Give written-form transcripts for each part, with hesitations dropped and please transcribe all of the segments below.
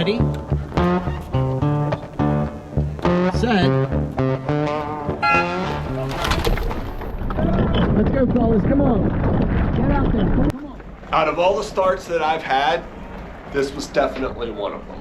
Ready? Set. Let's go, fellas. Come on. Get out there. Come on. Out of all the starts that I've had, this was definitely one of them.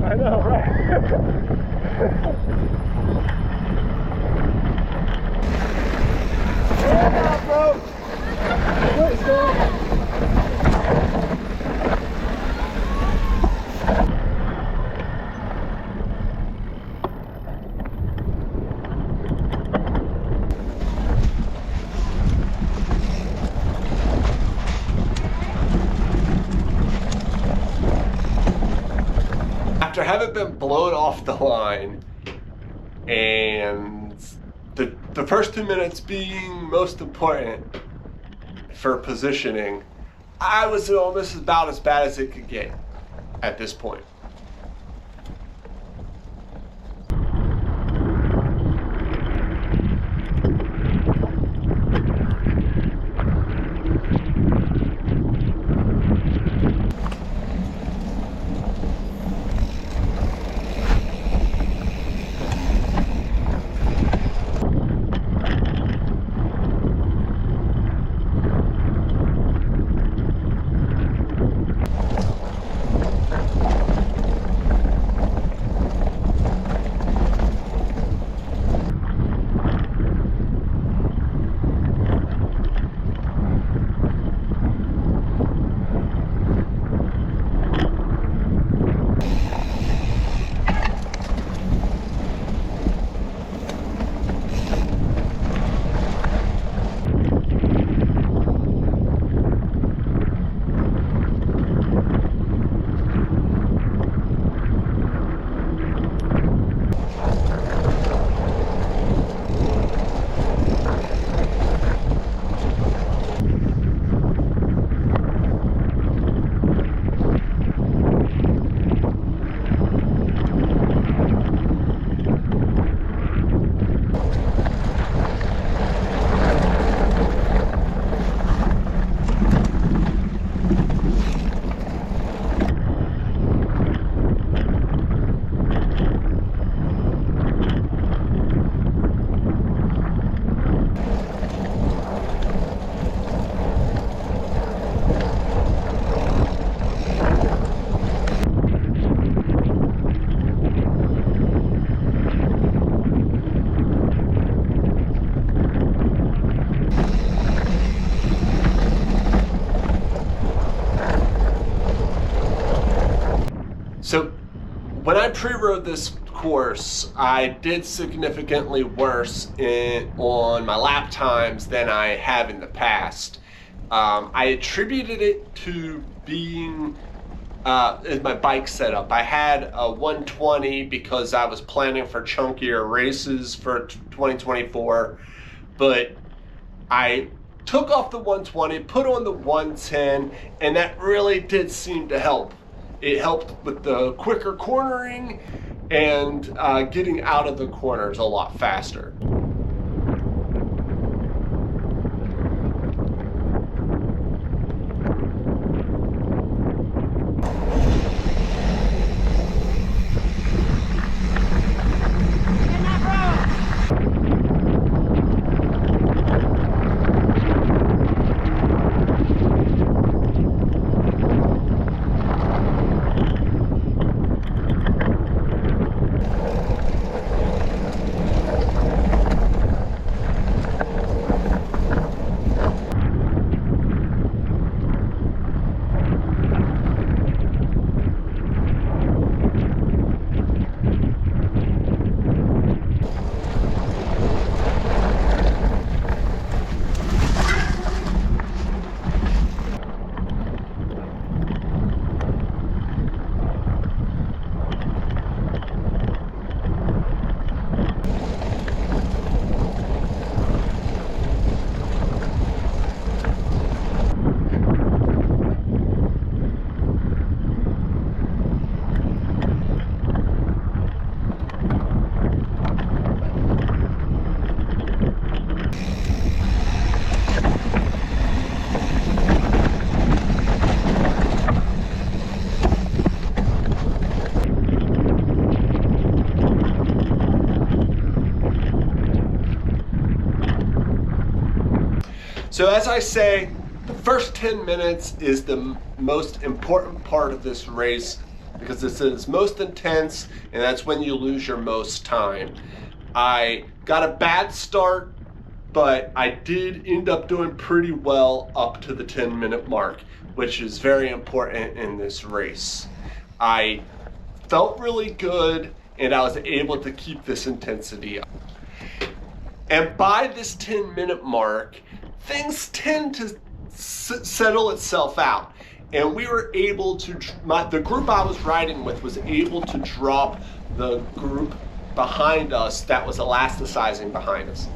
I know, right? Hold on, bro. Let's go. After having been blown off the line and the first 2 minutes being most important for positioning, I was almost about as bad as it could get at this point. So when I pre-rode this course, I did significantly worse on my lap times than I have in the past. I attributed it to being my bike setup. I had a 120 because I was planning for chunkier races for 2024, but I took off the 120, put on the 110, and that really did seem to help. It helped with the quicker cornering and getting out of the corners a lot faster. So as I say, the first 10 minutes is the most important part of this race because this is most intense and that's when you lose your most time. I got a bad start, but I did end up doing pretty well up to the 10-minute mark, which is very important in this race. I felt really good and I was able to keep this intensity up. And by this 10-minute mark, things tend to settle itself out. And we were able to, the group I was riding with was able to drop the group behind us that was elasticizing behind us.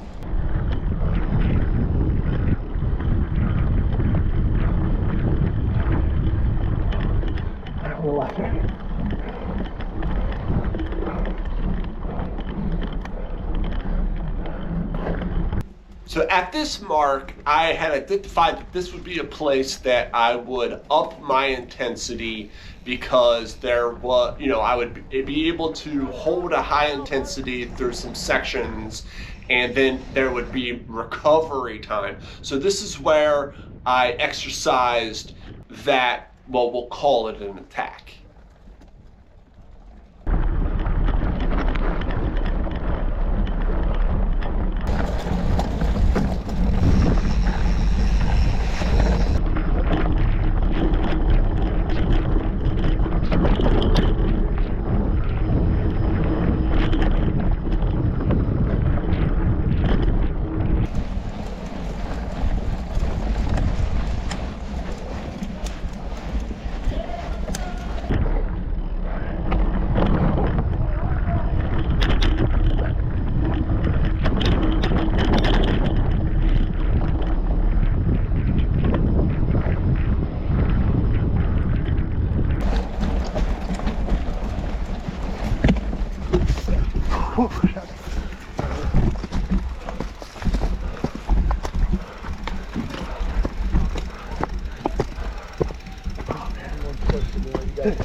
So at this mark, I had identified that this would be a place that I would up my intensity because there was, I would be able to hold a high intensity through some sections and then there would be recovery time. So this is where I exercised that, well, we'll call it an attack.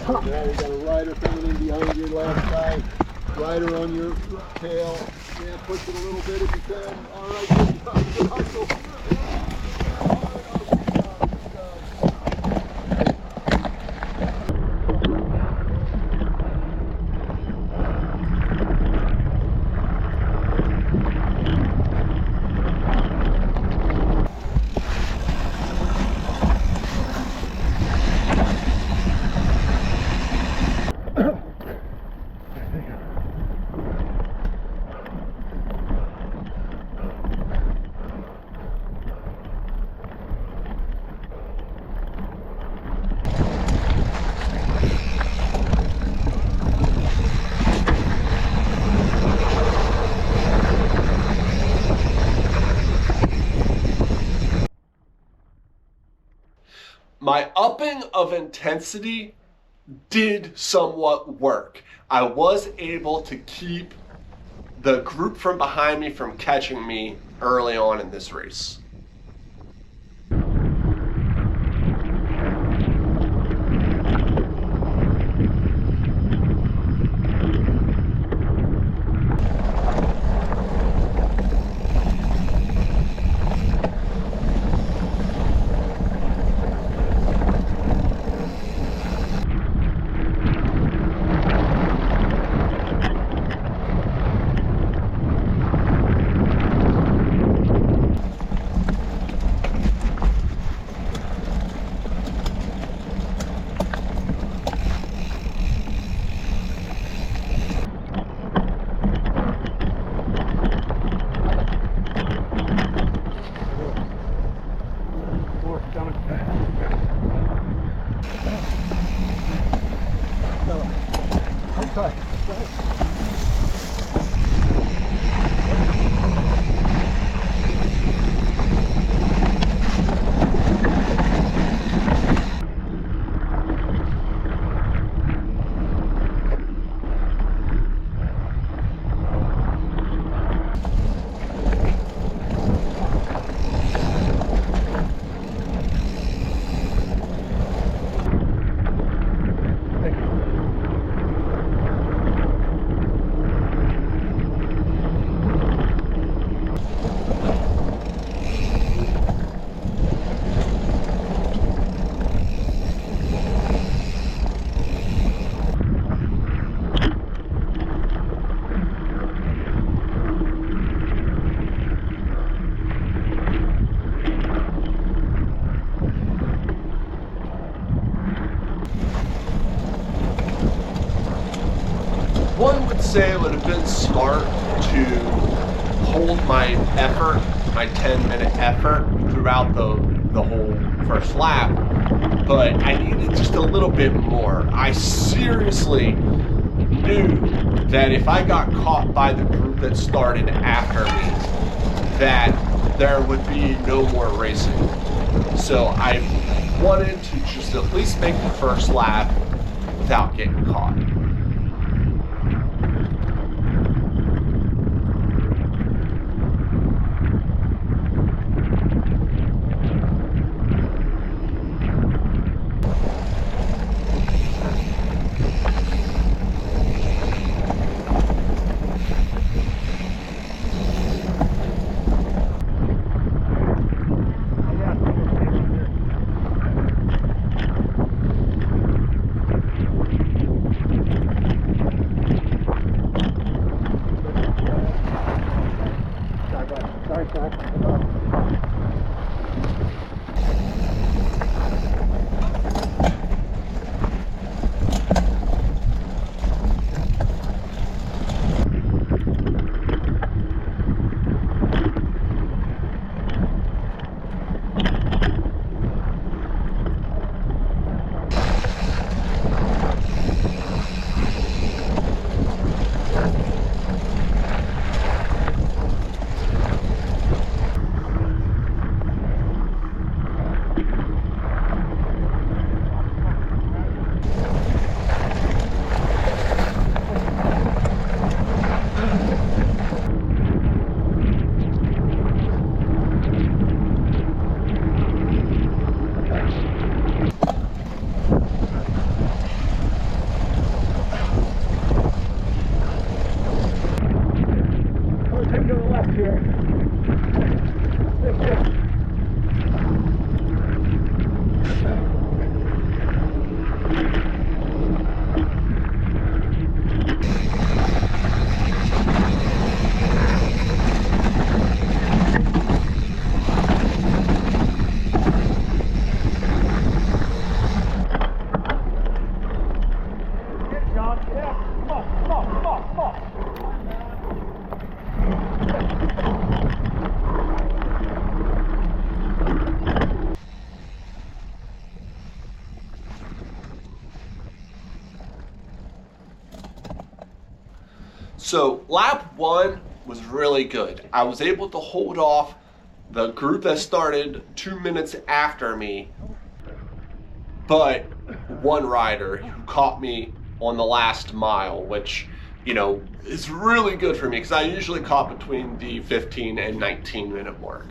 Now we got a rider coming in behind your left side, rider on your tail. Yeah, push it a little bit if you can. All right, good job, good hustle. My upping of intensity did somewhat work. I was able to keep the group from behind me from catching me early on in this race. One would say it would have been smart to hold my effort, my 10-minute effort throughout the whole first lap, but I needed just a little bit more. I seriously knew that if I got caught by the group that started after me, that there would be no more racing. So I wanted to just at least make the first lap without getting caught. So lap one was really good. I was able to hold off the group that started 2 minutes after me, but one rider who caught me on the last mile, which, you know, is really good for me because I usually caught between the 15 and 19 minute mark.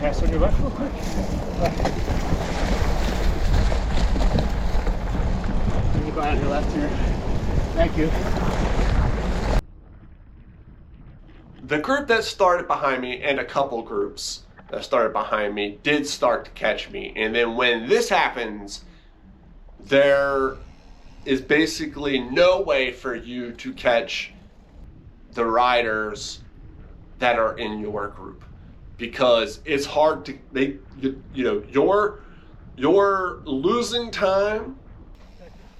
Pass on your left real quick. You go on your left here. Thank you. The group that started behind me and a couple groups that started behind me did start to catch me. And then when this happens, there is basically no way for you to catch the riders that are in your group, because it's hard to, you're losing time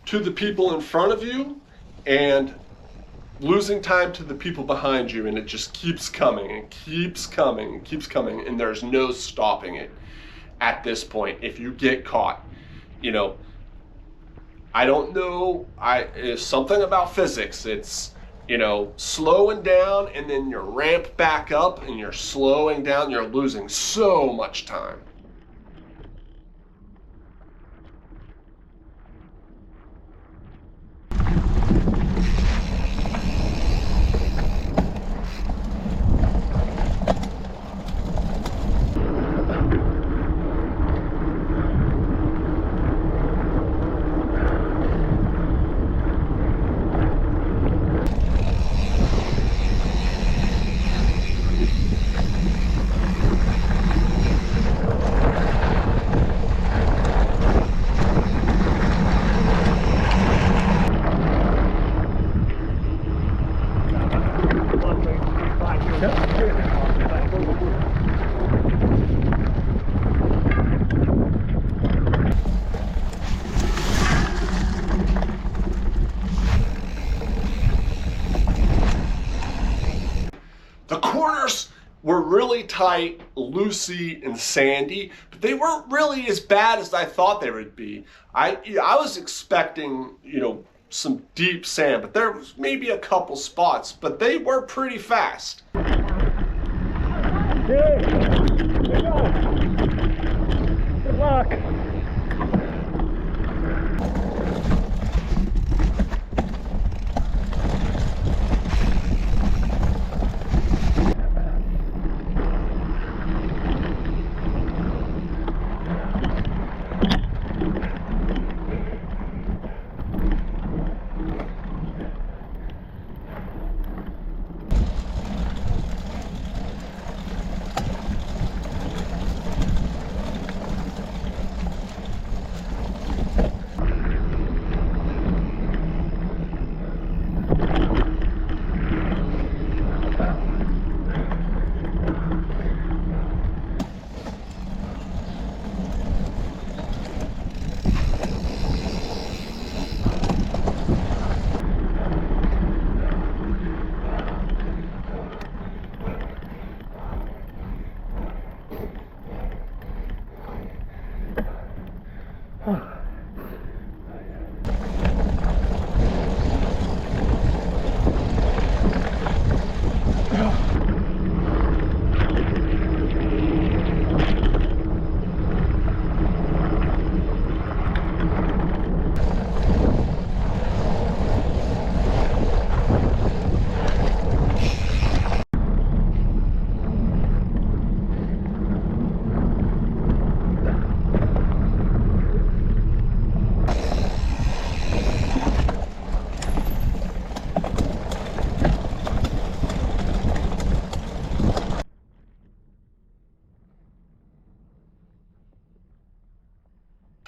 to the people in front of you and losing time to the people behind you, and it just keeps coming and keeps coming and keeps coming, and there's no stopping it at this point. If you get caught, you know, I don't know, it's something about physics. It's, you know, slowing down and then you ramp back up and you're slowing down, you're losing so much time. The corners were really tight, loosey and sandy, but they weren't really as bad as I thought they would be. I was expecting, you know, some deep sand, but there was maybe a couple spots, but they were pretty fast. Good luck.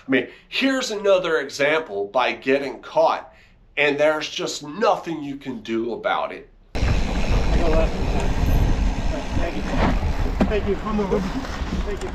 I mean, here's another example by getting caught, and there's just nothing you can do about it. I go left. Thank you. Thank you. I'm over. Thank you.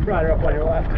Rider up on your left.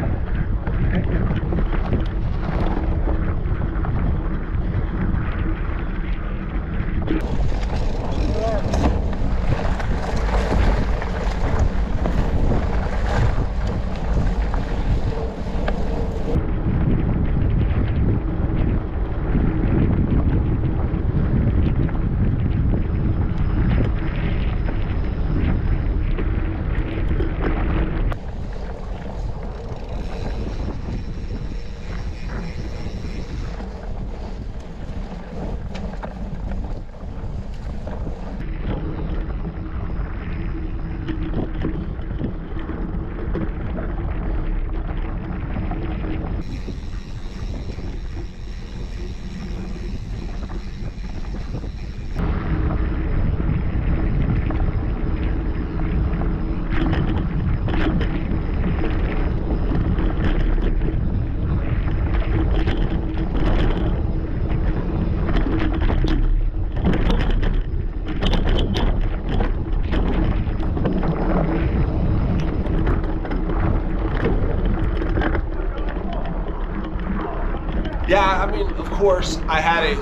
Yeah, I mean, of course, I had a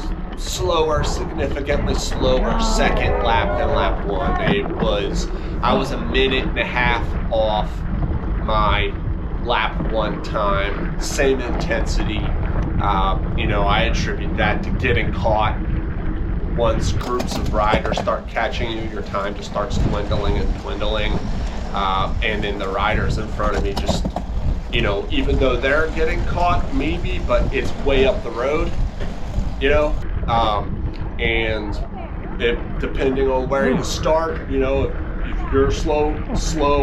significantly slower second lap than lap one. I was a minute and a half off my lap one time, same intensity. I attribute that to getting caught. Once groups of riders start catching you, your time just starts dwindling and dwindling. And then the riders in front of me just, even though they're getting caught, maybe, but it's way up the road, and depending on where you start, if you're slow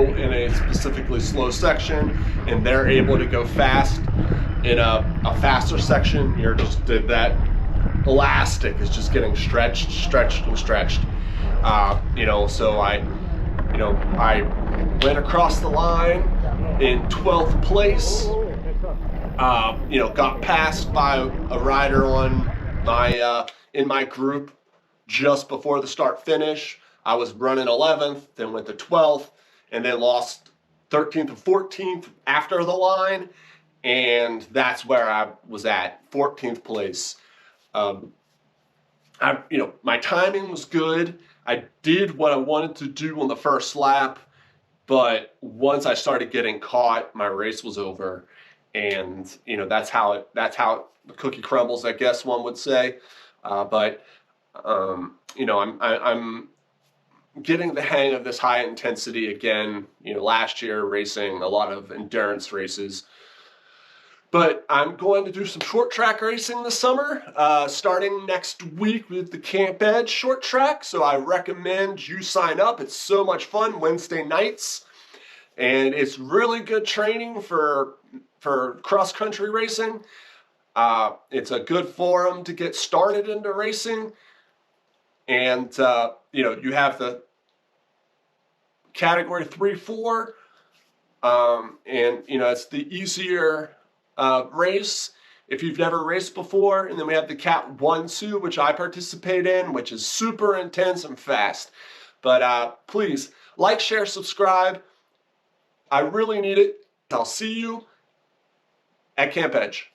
in a specifically slow section and they're able to go fast in a faster section, you're just that elastic is just getting stretched. So I went across the line in 12th place, got passed by a rider on in my group just before the start finish. I was running 11th, then went to 12th, and then lost 13th and 14th after the line, and that's where I was at, 14th place. My timing was good. I did what I wanted to do on the first lap, but once I started getting caught, my race was over, and that's how the cookie crumbles, I guess one would say. I'm getting the hang of this high intensity again. Last year racing a lot of endurance races. But I'm going to do some short track racing this summer, starting next week with the Camp Edge short track. So I recommend you sign up. It's so much fun, Wednesday nights. And it's really good training for cross-country racing. It's a good forum to get started into racing. And, you have the category 3, 4, and, it's the easier race if you've never raced before. And then we have the Cat 1, 2, which I participate in, which is super intense and fast. But please, like, share, subscribe. I really need it. I'll see you at Camp Edge.